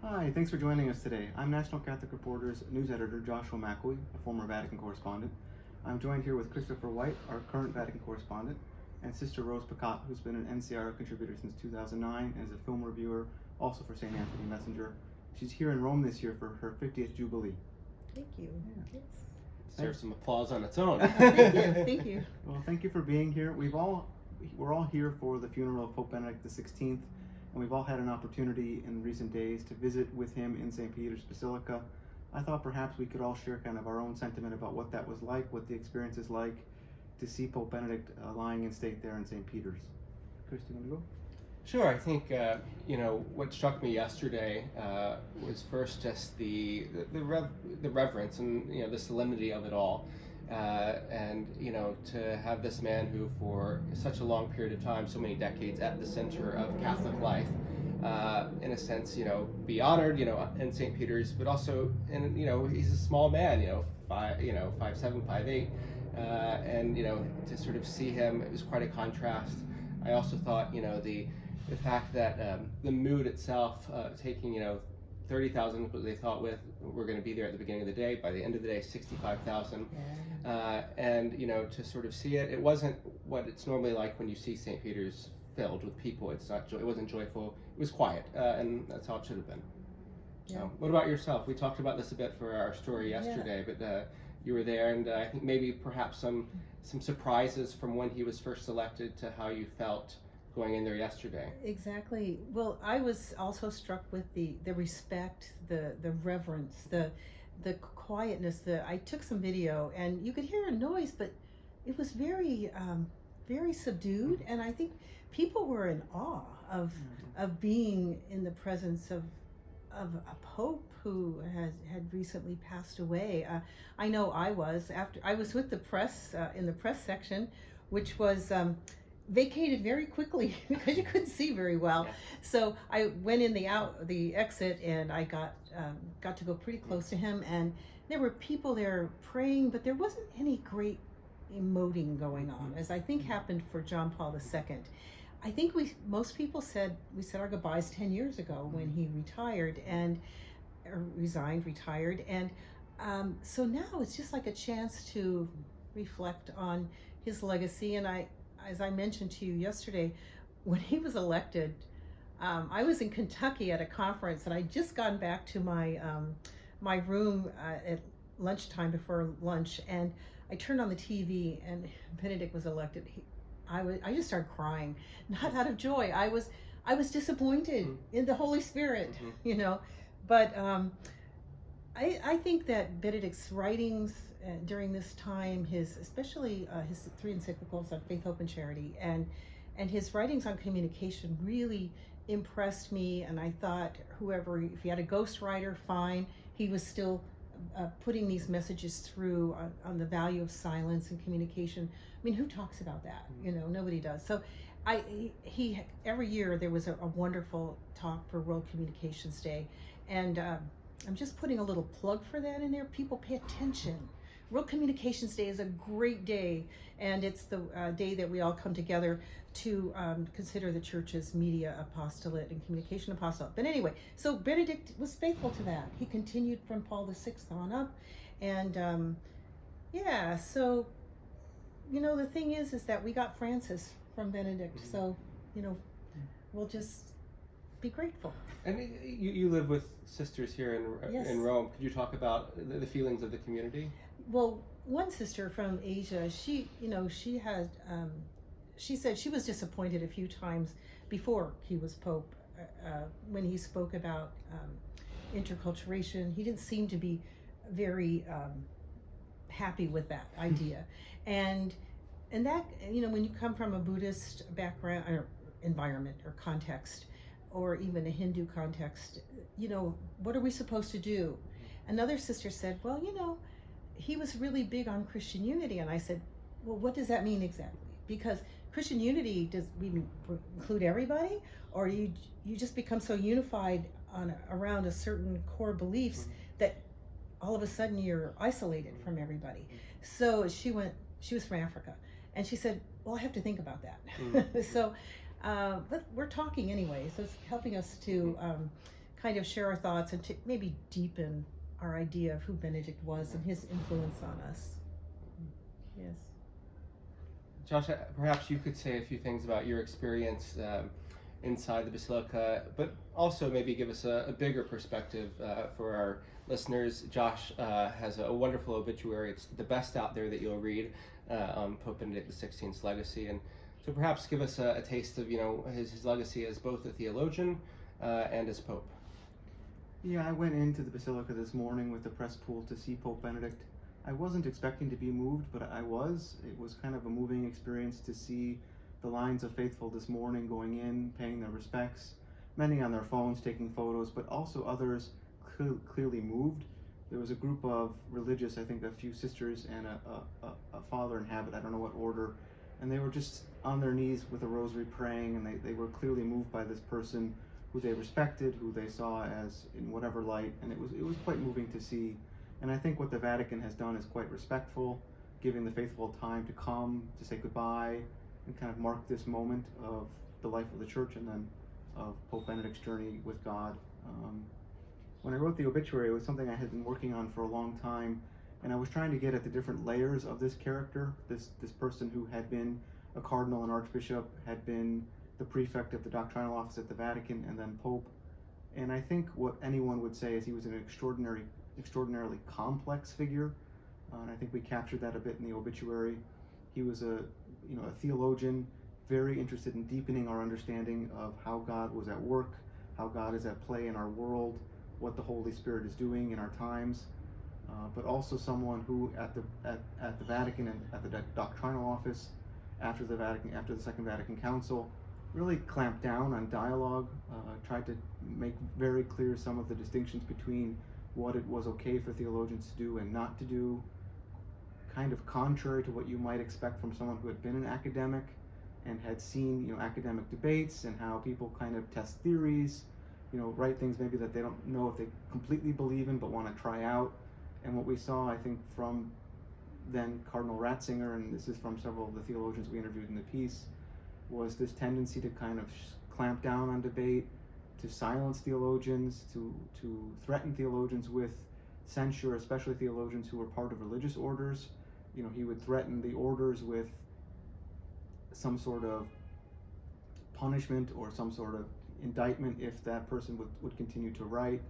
Hi, thanks for joining us today. I'm National Catholic Reporter's news editor Joshua McElwee, a former Vatican correspondent. I'm joined here with Christopher White, our current Vatican correspondent, and Sister Rose Pacatte, who's been an NCR contributor since 2009 and is a film reviewer, also for St. Anthony Messenger. She's here in Rome this year for her 50th Jubilee. Thank you. Yeah. Yes. Deserves some applause on its own. Thank you. Thank you. Well, thank you for being here. We're all here for the funeral of Pope Benedict XVI, and we've all had an opportunity in recent days to visit with him in St. Peter's Basilica. I thought perhaps we could all share kind of our own sentiment about what that was like, what the experience is like to see Pope Benedict lying in state there in St. Peter's. Chris, do you want to go? Sure. I think what struck me yesterday was first just the reverence and the solemnity of it all, and to have this man who for such a long period of time, so many decades, at the center of Catholic life, in a sense, be honored, in St. Peter's, but also, and he's a small man, 5'7", 5'8", and to sort of see him, it was quite a contrast. I also thought, the fact that the mood itself, taking 30,000, what they thought were going to be there at the beginning of the day, by the end of the day 65,000, and to sort of see it wasn't what it's normally like when you see St. Peter's filled with people. It wasn't joyful, it was quiet, and that's how it should have been. Yeah. What about yourself? We talked about this a bit for our story yesterday, but you were there, and I think maybe perhaps some surprises from when he was first elected to how you felt going in there yesterday. Exactly. Well, I was also struck with the respect, the reverence, the quietness. I took some video, and you could hear a noise, but it was very very subdued, and I think people were in awe of being in the presence of a pope who had recently passed away. I know I was with the press in the press section, which was vacated very quickly because you couldn't see very well. Yeah. So I went in the exit, and I got to go pretty close to him, and there were people there praying, but there wasn't any great emoting going on, as I think happened for John Paul II. I think most people said our goodbyes 10 years ago when he retired retired, and so now it's just like a chance to reflect on his legacy. And as I mentioned to you yesterday, when he was elected, I was in Kentucky at a conference, and I'd just gotten back to my room at lunchtime, before lunch, and I turned on the TV, and Benedict was elected. I just started crying, not out of joy. I was disappointed in the Holy Spirit, But I think that Benedict's writings during this time, especially his 3 encyclicals on faith, hope, and charity, and his writings on communication really impressed me. And I thought, if he had a ghostwriter, fine. He was still putting these messages through on the value of silence and communication. I mean, who talks about that? Nobody does. So he every year there was a wonderful talk for World Communications Day, and I'm just putting a little plug for that in there. People, pay attention. World Communications Day is a great day, and it's the day that we all come together to consider the Church's media apostolate and communication apostolate. But anyway, so Benedict was faithful to that. He continued from Paul VI on up, and so the thing is that we got Francis from Benedict, so we'll just be grateful. And you live with sisters here Yes. in Rome. Could you talk about the feelings of the community? Well, one sister from Asia, she said she was disappointed a few times before he was Pope, when he spoke about interculturation. He didn't seem to be very happy with that idea, and that when you come from a Buddhist background or environment or context, or even a Hindu context, what are we supposed to do? Another sister said, well, he was really big on Christian unity. And I said, well, what does that mean exactly? Because Christian unity, does we include everybody? Or you just become so unified around a certain core beliefs that all of a sudden you're isolated from everybody. So she was from Africa, and she said, well, I have to think about that. So but we're talking anyway, so it's helping us to kind of share our thoughts and to maybe deepen our idea of who Benedict was and his influence on us. Yes. Josh, perhaps you could say a few things about your experience inside the Basilica, but also maybe give us a bigger perspective for our listeners. Josh has a wonderful obituary. It's the best out there that you'll read on Pope Benedict XVI's legacy. And so perhaps give us a taste of, his legacy as both a theologian and as Pope. Yeah, I went into the Basilica this morning with the press pool to see Pope Benedict. I wasn't expecting to be moved, but I was. It was kind of a moving experience to see the lines of faithful this morning going in, paying their respects, many on their phones taking photos, but also others clearly moved. There was a group of religious, I think a few sisters and a father in habit, I don't know what order, and they were just on their knees with a rosary praying, and they were clearly moved by this person who they respected, who they saw as in whatever light, and it was quite moving to see. And I think what the Vatican has done is quite respectful, giving the faithful time to come, to say goodbye, and kind of mark this moment of the life of the Church and then of Pope Benedict's journey with God. When I wrote the obituary, it was something I had been working on for a long time, and I was trying to get at the different layers of this character, this person who had been a cardinal and archbishop, had been the prefect of the doctrinal office at the Vatican, and then Pope. And I think what anyone would say is he was an extraordinarily complex figure, and I think we captured that a bit in the obituary. He was a theologian, very interested in deepening our understanding of how God was at work, how God is at play in our world, what the Holy Spirit is doing in our times, but also someone who at the Vatican and at the doctrinal office after the Second Vatican Council really clamped down on dialogue, tried to make very clear some of the distinctions between what it was okay for theologians to do and not to do, kind of contrary to what you might expect from someone who had been an academic and had seen academic debates and how people kind of test theories, write things maybe that they don't know if they completely believe in but want to try out. And what we saw, I think, from then Cardinal Ratzinger, and this is from several of the theologians we interviewed in the piece, was this tendency to kind of clamp down on debate, to silence theologians, to threaten theologians with censure, especially theologians who were part of religious orders. He would threaten the orders with some sort of punishment or some sort of indictment if that person would continue to write.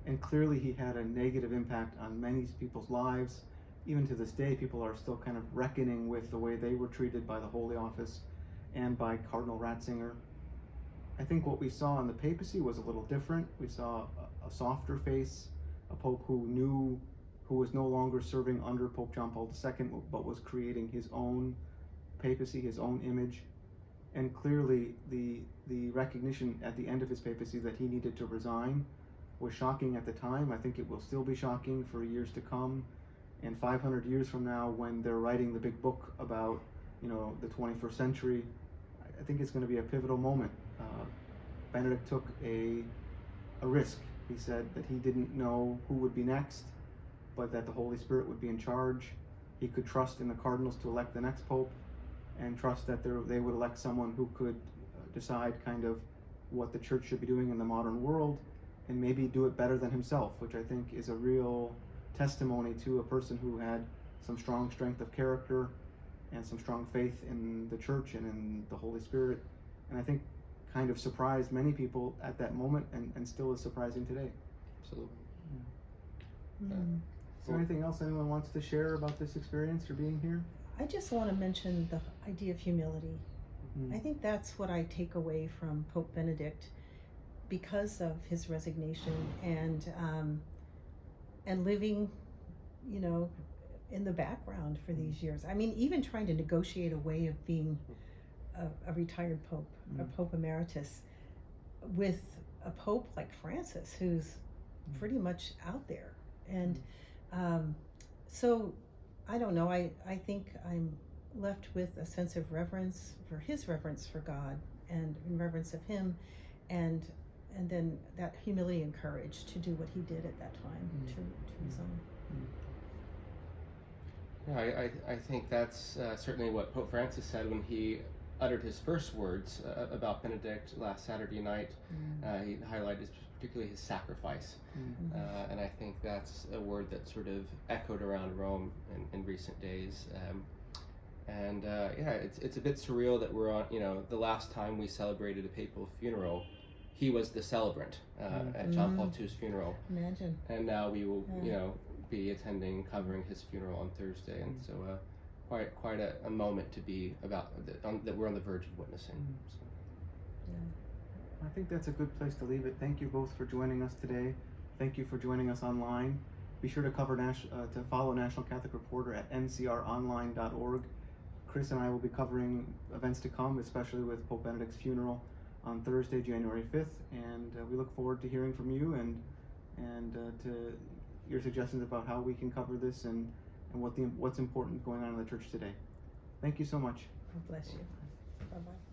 And clearly he had a negative impact on many people's lives. Even to this day, people are still kind of reckoning with the way they were treated by the Holy Office and by Cardinal Ratzinger. I think what we saw in the papacy was a little different. We saw a softer face, a pope who was no longer serving under Pope John Paul II, but was creating his own papacy, his own image. And clearly the recognition at the end of his papacy that he needed to resign was shocking at the time. I think it will still be shocking for years to come. And 500 years from now, when they're writing the big book about the 21st century, I think it's going to be a pivotal moment. Benedict took a risk. He said that he didn't know who would be next, but that the Holy Spirit would be in charge. He could trust in the cardinals to elect the next pope, and trust that they would elect someone who could decide kind of what the church should be doing in the modern world, and maybe do it better than himself, which I think is a real testimony to a person who had some strong strength of character and some strong faith in the church and in the Holy Spirit, and I think kind of surprised many people at that moment, and still is surprising today. Absolutely. Yeah. Is there anything else anyone wants to share about this experience or being here? I just want to mention the idea of humility. I think that's what I take away from Pope Benedict because of his resignation and living, in the background for these years. I mean, even trying to negotiate a way of being a retired pope, a Pope emeritus, with a pope like Francis, who's pretty much out there. And so, I don't know, I think I'm left with a sense of reverence for his reverence for God and in reverence of him, and then that humility and courage to do what he did at that time, to resign. Yeah, I think that's certainly what Pope Francis said when he uttered his first words about Benedict last Saturday night. He highlighted his particularly his sacrifice. Mm. And I think that's a word that sort of echoed around Rome in recent days. Yeah, it's a bit surreal that we're on, the last time we celebrated a papal funeral, he was the celebrant at John Paul II's funeral. Imagine. And now we will, be attending, covering his funeral on Thursday. And so quite a moment to be about, that we're on the verge of witnessing. So. Yeah. I think that's a good place to leave it. Thank you both for joining us today. Thank you for joining us online. Be sure to to follow National Catholic Reporter at ncronline.org. Chris and I will be covering events to come, especially with Pope Benedict's funeral on Thursday, January 5th, and we look forward to hearing from you and to your suggestions about how we can cover this and what's important going on in the church today. Thank you so much. God bless you. Bye-bye.